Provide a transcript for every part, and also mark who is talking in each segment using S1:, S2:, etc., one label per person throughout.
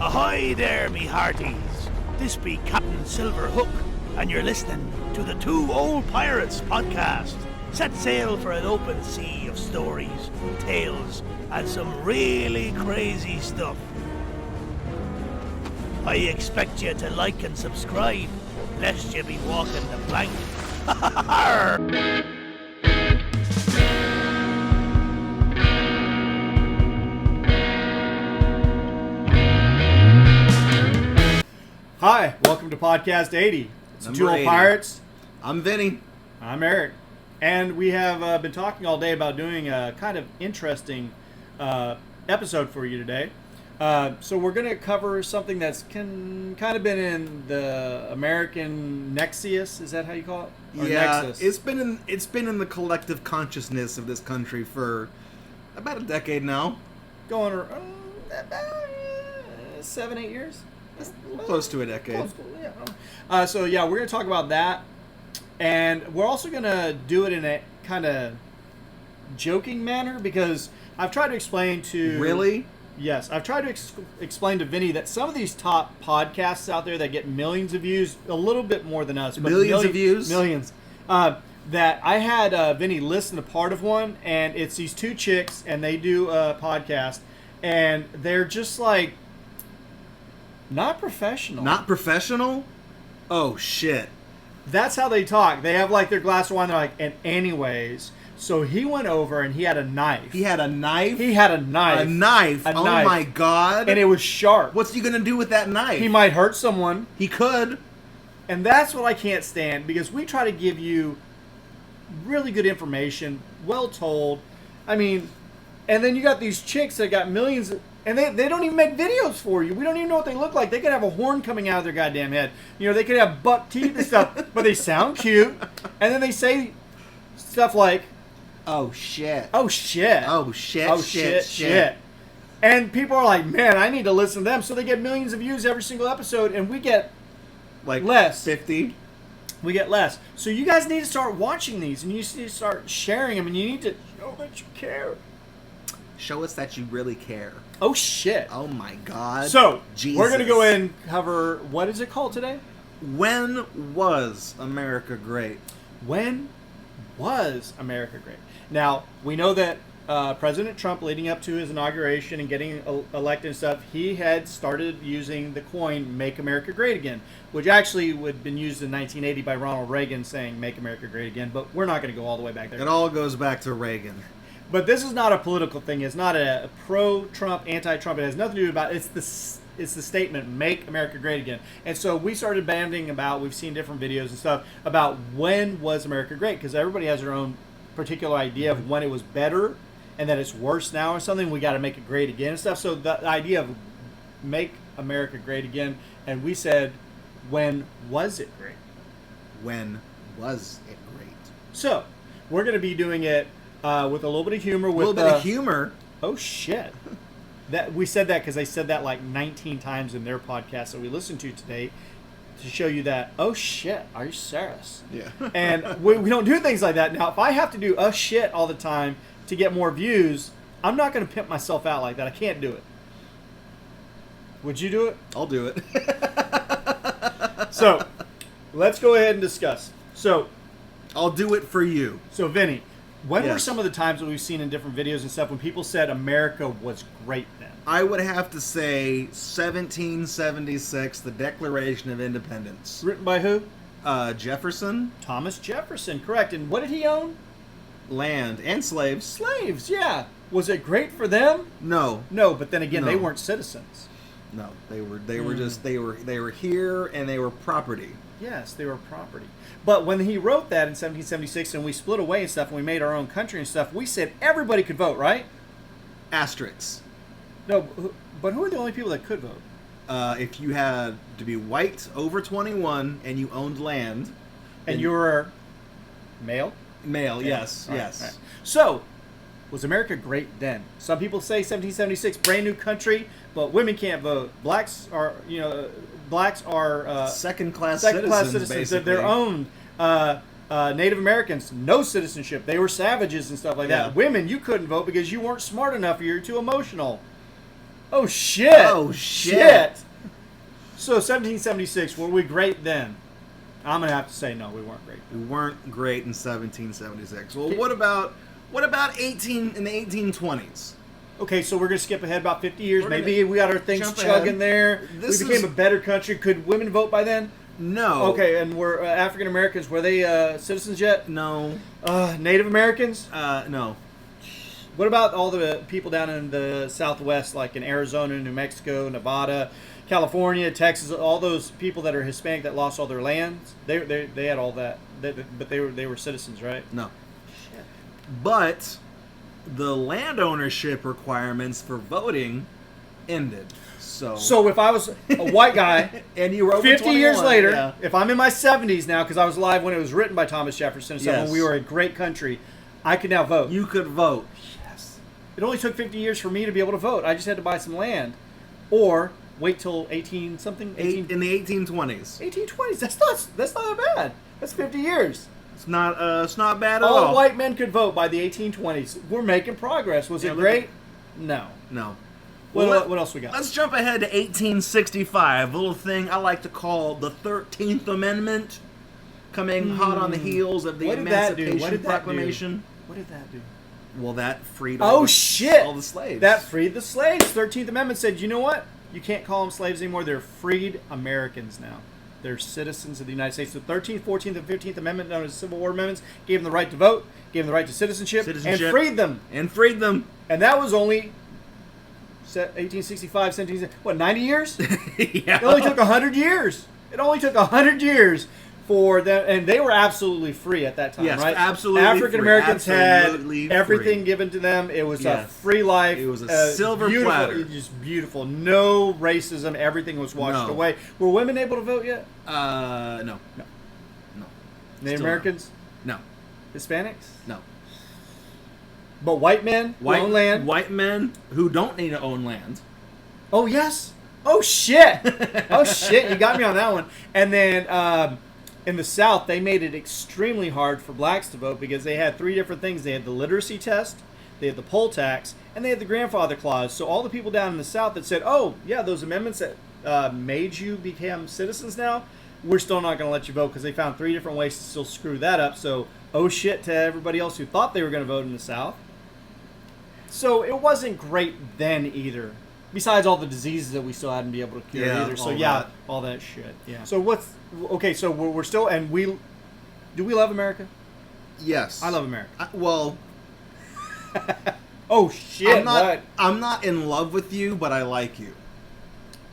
S1: Ahoy there, me hearties. This be Captain Silverhook, and you're listening to the Two Old Pirates podcast. Set sail for an open sea of stories, tales, and some really crazy stuff. I expect you to like and subscribe, lest you be walking the plank.
S2: Hi, welcome to Podcast 80. It's
S3: Number
S2: Two Old
S3: 80.
S2: Pirates.
S3: I'm Vinny.
S2: I'm Eric. And we have been talking all day about doing a kind of interesting episode for you today. So we're going to cover something that's kind of been in the American Nexus. Is that how you call it? Or
S3: Yeah,
S2: Nexus?
S3: it's been in the collective consciousness of this country for about a decade now.
S2: Going about 7-8 years?
S3: Close to a decade.
S2: Close to, yeah. So yeah, we're going to talk about that. And we're also going to do it in a kind of joking manner because I've tried to explain to...
S3: Really?
S2: Yes, I've tried to explain to Vinny that some of these top podcasts out there that get millions of views, a little bit more than us. But
S3: Millions of views?
S2: Millions. That I had Vinny listen to part of one, and it's these two chicks, and they do a podcast, and they're just like, not professional.
S3: Not professional? Oh, shit.
S2: That's how they talk. They have like their glass of wine, they're like, and anyways... So he went over and he had a knife.
S3: He had a knife?
S2: He had a knife.
S3: A knife?
S2: A
S3: Oh
S2: knife.
S3: my god.
S2: And it was sharp.
S3: What's he gonna do with that knife?
S2: He might hurt someone.
S3: He could.
S2: And that's what I can't stand because we try to give you really good information, well told. I mean, and then you got these chicks that got millions, and they don't even make videos for you. We don't even know what they look like. They could have a horn coming out of their goddamn head. You know, they could have buck teeth and stuff, but they sound cute. And then they say stuff like,
S3: Oh shit.
S2: oh shit.
S3: Oh shit.
S2: Oh shit. And people are like, man, I need to listen to them. So they get millions of views every single episode, and we get
S3: Like
S2: less.
S3: 50?
S2: We get less. So you guys need to start watching these, and you need to start sharing them, and you need to show that you care.
S3: Show us that you really care.
S2: Oh shit.
S3: Oh my god.
S2: So
S3: Jesus.
S2: we're gonna go in and cover, what is it called today?
S3: When was America great?
S2: When was America great? Now, we know that President Trump, leading up to his inauguration and getting elected and stuff, he had started using the coin, Make America Great Again, which actually would have been used in 1980 by Ronald Reagan saying, Make America Great Again, but we're not going to go all the way back there.
S3: It all goes back to Reagan.
S2: But this is not a political thing. It's not a pro-Trump, anti-Trump. It has nothing to do about it. It's the statement, Make America Great Again. And so we started banding about, we've seen different videos and stuff, about when was America great, because everybody has their own particular idea of when it was better and that it's worse now or something. We got to make it great again and stuff. So the idea of Make America Great Again, and we said, when was it great?
S3: When was it great?
S2: So we're going to be doing it with a little bit of humor. With
S3: A little bit of humor.
S2: Oh shit! That we said that because they said that like 19 times in their podcast that we listened to today to show you that. Oh shit! Are you serious?
S3: Yeah.
S2: And we don't do things like that. Now, if I have to do shit all the time to get more views, I'm not going to pimp myself out like that. I can't do it. Would you do it?
S3: I'll do it.
S2: So, let's go ahead and discuss. So,
S3: I'll do it for you.
S2: Vinny, when were
S3: Yes.
S2: some of the times that we've seen in different videos and stuff when people said America was great then?
S3: I would have to say 1776, the Declaration of Independence.
S2: Written by who?
S3: Jefferson,
S2: Thomas Jefferson, correct. And what did he own?
S3: land, and slaves.
S2: Slaves, yeah. Was it great for them?
S3: No,
S2: No, but then again, they
S3: No.
S2: weren't citizens.
S3: no, they were just they were here and they were property.
S2: Yes, they were property. But when he wrote that in 1776 and we split away and stuff and we made our own country and stuff, we said everybody could vote, right?
S3: Asterisks.
S2: No, but who are the only people that could vote?
S3: If you had to be white, over 21, and you owned land,
S2: And
S3: then-
S2: you were male?
S3: male, yes,
S2: All right,
S3: yes.
S2: all right. So, was America great then? Some people say 1776, brand new country, but women can't vote. Blacks are
S3: Second-class
S2: second-class
S3: citizens, basically.
S2: They're owned. Native Americans, no citizenship. They were savages and stuff like
S3: Yeah.
S2: that. Women, you couldn't vote because you weren't smart enough. You're too emotional. Oh shit!
S3: Oh, shit.
S2: So 1776, were we great then? I'm gonna have to say no, we weren't great.
S3: We weren't great in 1776. Well, what about 18 in the 1820s?
S2: Okay, so we're gonna skip ahead about 50 years.
S3: We're
S2: Maybe
S3: gonna
S2: we got our things
S3: jump
S2: chugging
S3: ahead.
S2: there.
S3: This
S2: We became
S3: is-
S2: a better country. Could women vote by then?
S3: No.
S2: Okay, and were African Americans, were they citizens yet?
S3: No.
S2: Native Americans?
S3: No.
S2: What about all the people down in the Southwest, like in Arizona, New Mexico, Nevada, California, Texas? All those people that are Hispanic that lost all their lands, they had all that, but they were citizens, right?
S3: No. But the land ownership requirements for voting ended.
S2: So if I was a white guy,
S3: and you were over
S2: 50 years
S3: 21,
S2: later,
S3: yeah.
S2: if I'm in my 70s now, because I was alive when it was written by Thomas Jefferson, so
S3: Yes.
S2: when we were a great country, I could now vote.
S3: you could vote.
S2: Yes. It only took 50 years for me to be able to vote. I just had to buy some land, or wait till 18 something.
S3: In the 1820s.
S2: 1820s. That's not that bad. That's 50 years.
S3: It's not bad at
S2: All
S3: all.
S2: white men could vote by the 1820s. We're making progress. Was
S3: Yeah,
S2: it
S3: look
S2: great? No.
S3: No.
S2: What else we got?
S3: Let's jump ahead to 1865. A little thing I like to call the 13th Amendment, coming hot on the heels of the
S2: What did that do?
S3: Emancipation
S2: What did that do?
S3: Proclamation.
S2: What did that do?
S3: Well, that freed
S2: Oh
S3: all
S2: shit!
S3: all the slaves.
S2: That freed the slaves. 13th Amendment said, you know what? You can't call them slaves anymore. They're freed Americans now. They're citizens of the United States. The 13th, 14th, and 15th Amendment, known as Civil War Amendments, gave them the right to vote, gave them the right to citizenship. And freed them.
S3: And freed them.
S2: And that was only 1865, 17, what, 90 years?
S3: Yeah.
S2: It only took 100 years. It only took 100 years for them, and they were absolutely free at that time,
S3: Yes,
S2: right?
S3: absolutely
S2: African Americans
S3: free.
S2: had
S3: Absolutely
S2: everything
S3: free.
S2: given to them. It was a
S3: Yes.
S2: free life.
S3: It was a silver
S2: beautiful,
S3: platter.
S2: just beautiful. No racism. Everything was washed
S3: No.
S2: away. Were women able to vote yet?
S3: No.
S2: No.
S3: No.
S2: Native
S3: Still
S2: Americans,
S3: No.
S2: Hispanics,
S3: No.
S2: but white men who own land.
S3: White men who don't need to own land.
S2: Oh yes. Oh shit. Oh shit. You got me on that one. And then in the South, they made it extremely hard for blacks to vote because they had three different things. They had the literacy test, they had the poll tax, and they had the grandfather clause. So all the people down in the South that said, "Oh yeah, those amendments that made you become citizens now, we're still not going to let you vote," because they found three different ways to still screw that up. So oh shit to everybody else who thought they were going to vote in the South. So it wasn't great then either. Besides all the diseases that we still hadn't been able to cure
S3: Yeah,
S2: either. So
S3: all
S2: yeah,
S3: that.
S2: all that shit.
S3: Yeah.
S2: So okay? So we're still, and do we love America?
S3: Yes.
S2: I love America.
S3: Well,
S2: Oh shit!
S3: I'm not.
S2: What?
S3: I'm not in love with you, but I like you.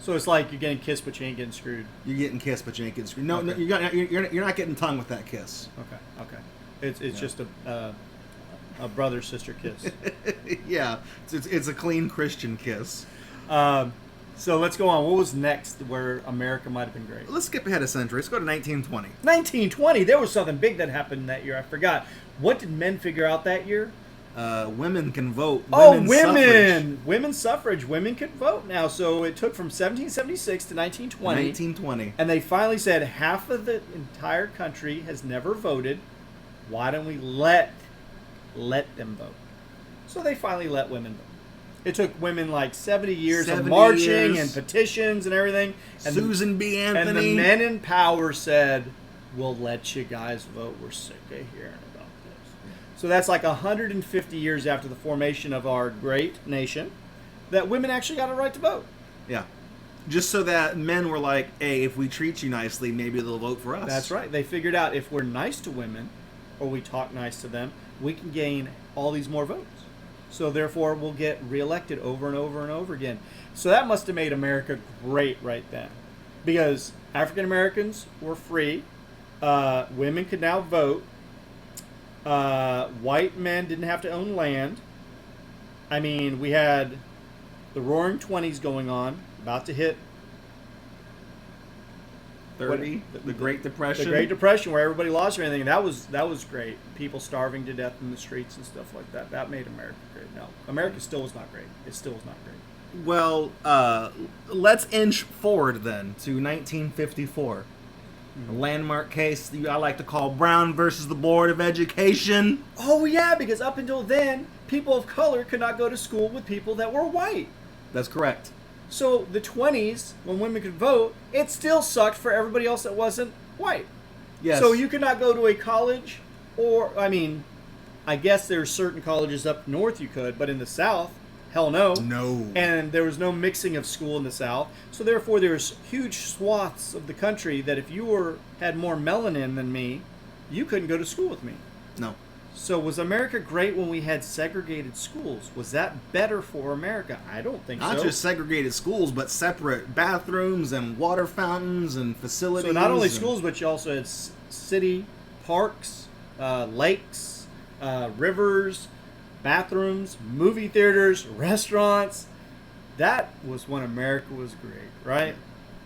S2: So it's like you're getting kissed, but you ain't getting screwed.
S3: You're getting kissed, but you ain't getting screwed. No,
S2: Okay.
S3: you're not getting tongue with that kiss.
S2: Okay. It's just a brother sister kiss.
S3: Yeah, it's a clean Christian kiss.
S2: So let's go on. What was next where America might have been great?
S3: Let's skip ahead a century. Let's go to 1920.
S2: 1920. There was something big that happened that year. I forgot. What did men figure out that year?
S3: Women can vote.
S2: Women!
S3: Suffrage.
S2: Women's suffrage. Women could vote now. So it took from 1776 to 1920.
S3: 1920.
S2: And they finally said half of the entire country has never voted. Why don't we let them vote? So they finally let women vote. It took women like 70 years of
S3: 70
S2: marching
S3: years.
S2: and petitions and everything. And
S3: Susan B. Anthony.
S2: And the men in power said, "We'll let you guys vote. We're sick of hearing about this." So that's like 150 years after the formation of our great nation that women actually got a right to vote.
S3: Yeah. Just so that men were like, hey, if we treat you nicely, maybe they'll vote for us.
S2: That's right. They figured out if we're nice to women or we talk nice to them, we can gain all these more votes. So therefore, we'll get reelected over and over and over again. So that must have made America great right then. Because African Americans were free. Women could now vote. White men didn't have to own land. I mean, we had the Roaring '20s going on, about to hit
S3: 30. The Great Depression.
S2: the Great Depression, where everybody lost everything. That was great. People starving to death in the streets and stuff like that. That made America great. No, America still was not great. It still was not great.
S3: Well, let's inch forward then to 1954. A landmark case I like to call Brown versus the Board of Education.
S2: Oh yeah, because up until then, people of color could not go to school with people that were white.
S3: That's correct.
S2: So the 20s, when women could vote, it still sucked for everybody else that wasn't white.
S3: Yes.
S2: So you could not go to a college, or, I mean, I guess there's certain colleges up north you could, but in the South, hell no.
S3: No.
S2: And there was no mixing of school in the South. So therefore, there's huge swaths of the country that if you had more melanin than me, you couldn't go to school with me.
S3: No.
S2: So was America great when we had segregated schools? Was that better for America? I don't think so.
S3: Not just segregated schools, but separate bathrooms and water fountains and facilities.
S2: So not only
S3: and-
S2: schools, but you also had city parks, lakes, rivers, bathrooms, movie theaters, restaurants. That was when America was great, right?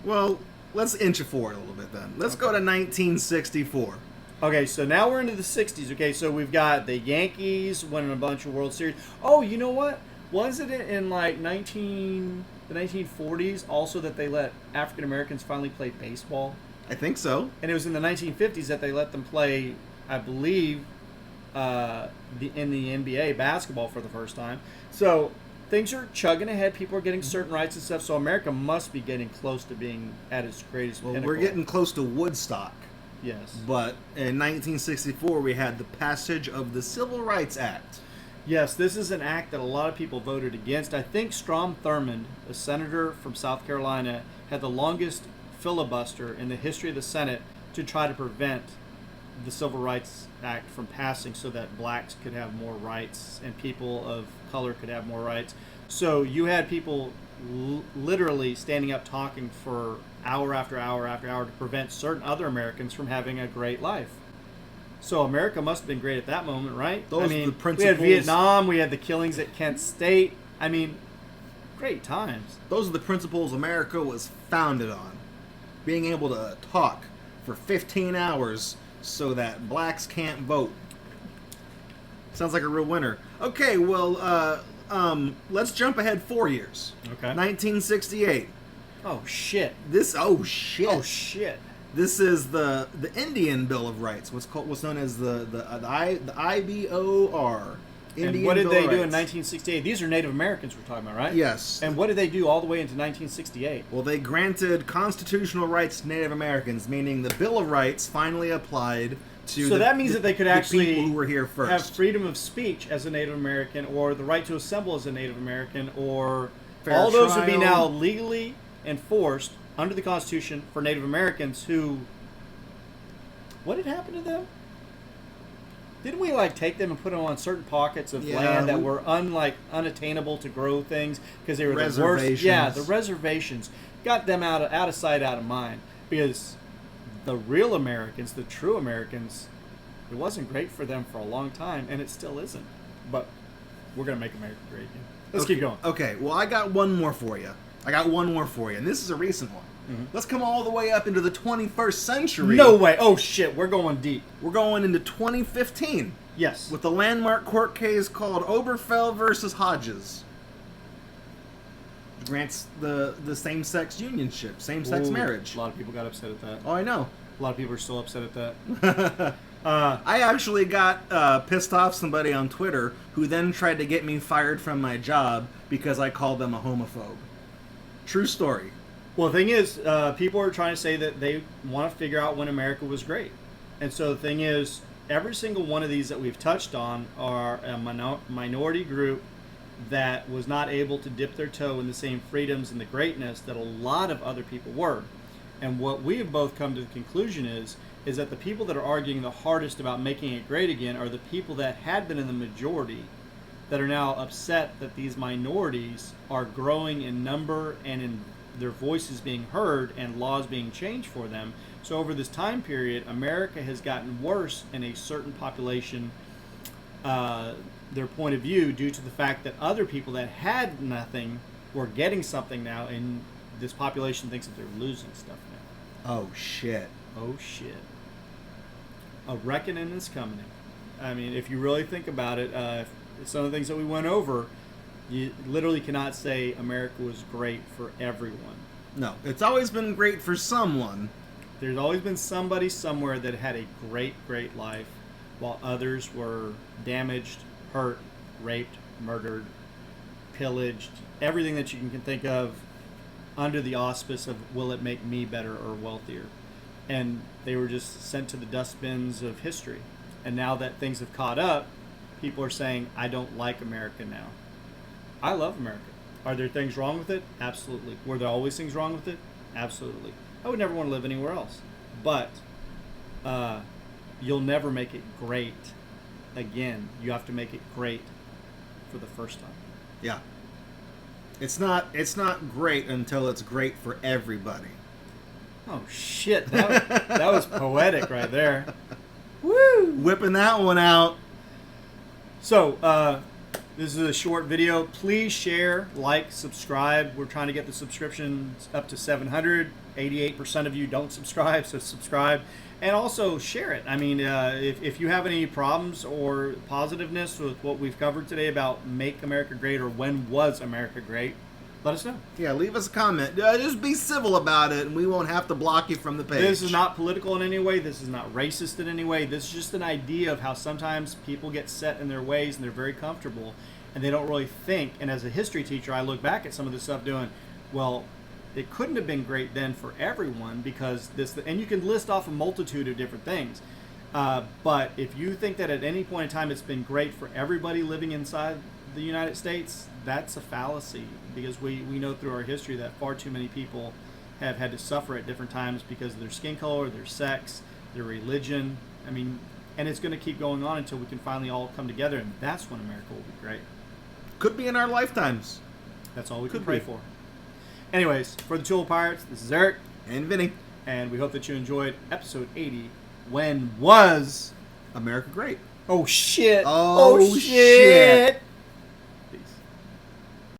S3: Well, let's inch it forward a little bit then. Let's go to 1964.
S2: Okay, so now we're into the 60s. Okay, so we've got the Yankees winning a bunch of World Series. Oh, you know what? Was it in like the 1940s also that they let African Americans finally play baseball?
S3: I think so.
S2: And it was in the 1950s that they let them play, I believe, in the NBA basketball for the first time. So things are chugging ahead. People are getting certain rights and stuff. So America must be getting close to being at its greatest
S3: Well,
S2: pinnacle.
S3: we're getting close to Woodstock.
S2: Yes.
S3: But in 1964, we had the passage of the Civil Rights Act.
S2: Yes, this is an act that a lot of people voted against. I think Strom Thurmond, a senator from South Carolina, had the longest filibuster in the history of the Senate to try to prevent the Civil Rights Act from passing so that blacks could have more rights and people of color could have more rights. So you had people literally standing up talking for hour after hour after hour to prevent certain other Americans from having a great life. So America must have been great at that moment, right?
S3: Those
S2: I
S3: are
S2: mean,
S3: the
S2: we
S3: principles-
S2: had Vietnam, we had the killings at Kent State. I mean, great times.
S3: Those are the principles America was founded on. Being able to talk for 15 hours so that blacks can't vote. Sounds like a real winner. Okay, well, let's jump ahead 4 years.
S2: Okay.
S3: 1968.
S2: Oh shit.
S3: Oh shit.
S2: Oh shit.
S3: This is the Indian Bill of Rights. What's known as the IBOR. Indian
S2: And what did
S3: Bill
S2: they
S3: of
S2: do in
S3: Rights.
S2: 1968? These are Native Americans we're talking about, right?
S3: Yes.
S2: And what did they do all the way into 1968?
S3: Well, they granted constitutional rights to Native Americans, meaning the Bill of Rights finally applied to.
S2: So that means that they could actually
S3: people who were here first.
S2: have freedom of speech as a Native American, or the right to assemble as a Native American, or
S3: Fair
S2: all those would be
S3: trial.
S2: now legally enforced under the Constitution for Native Americans who. What had happened to them? Didn't we take them and put them on certain pockets of
S3: Yeah,
S2: land that
S3: we-
S2: were unattainable to grow things because they were the worst?
S3: Reservations.
S2: Yeah, the reservations got them out of sight, out of mind. Because the real Americans, the true Americans, it wasn't great for them for a long time, and it still isn't. But we're gonna make America great again. Let's keep going.
S3: Okay, well, I got one more for you. And this is a recent one.
S2: Mm-hmm.
S3: Let's come all the way up into the 21st century.
S2: No way! Oh shit, we're going deep.
S3: We're going into 2015
S2: Yes.
S3: with the landmark court case called Oberfell versus Hodges. Grants the same-sex unionship, same-sex
S2: Ooh,
S3: marriage.
S2: A lot of people got upset at that.
S3: Oh, I know.
S2: A lot of people are still upset at that.
S3: I actually got pissed off somebody on Twitter who then tried to get me fired from my job because I called them a homophobe. True story.
S2: Well, the thing is, people are trying to say that they want to figure out when America was great. And so the thing is, every single one of these that we've touched on are a minority group that was not able to dip their toe in the same freedoms and the greatness that a lot of other people were. And what we have both come to the conclusion is that the people that are arguing the hardest about making it great again are the people that had been in the majority that are now upset that these minorities are growing in number and in their voices being heard and laws being changed for them. So over this time period, America has gotten worse in a certain population, their point of view, due to the fact that other people that had nothing were getting something now, and this population thinks that they're losing stuff now.
S3: Oh, shit.
S2: Oh shit. A reckoning is coming. I mean, if you really think about it, some of the things that we went over, you literally cannot say America was great for everyone.
S3: No, it's always been great for someone.
S2: There's always been somebody somewhere that had a great, great life, while others were damaged, hurt, raped, murdered, pillaged, everything that you can think of under the auspice of will it make me better or wealthier? And they were just sent to the dustbins of history. And now that things have caught up, people are saying, I don't like America now. I love America. Are there things wrong with it? Absolutely. Were there always things wrong with it? Absolutely. I would never want to live anywhere else. But you'll never make it great again. You have to make it great for the first time.
S3: Yeah. It's not great until it's great for everybody.
S2: Oh, shit. That was poetic right there. Woo!
S3: Whipping that one out.
S2: So, this is a short video. Please share, like, subscribe. We're trying to get the subscriptions up to 700. 88% of you don't subscribe, so subscribe. And also share it. I mean, if you have any problems or positiveness with what we've covered today about Make America Great or when was America great, let us know.
S3: Yeah, leave us a comment. Just be civil about it, and we won't have to block you from the page.
S2: This is not political in any way. This is not racist in any way. This is just an idea of how sometimes people get set in their ways and they're very comfortable and they don't really think. And as a history teacher, I look back at some of this stuff doing, well, it couldn't have been great then for everyone because this, and you can list off a multitude of different things. But if you think that at any point in time it's been great for everybody living inside the United States, that's a fallacy because we know through our history that far too many people have had to suffer at different times because of their skin color, their sex, their religion. I mean, and it's going to keep going on until we can finally all come together, and that's when America will be great.
S3: Could be in our lifetimes.
S2: That's all we
S3: Could
S2: can pray
S3: be.
S2: for. Anyways, for the Tool Pirates, this is Eric,
S3: And Vinny.
S2: and we hope that you enjoyed episode 80. When was
S3: America Great.
S2: Oh shit!
S3: Oh, shit.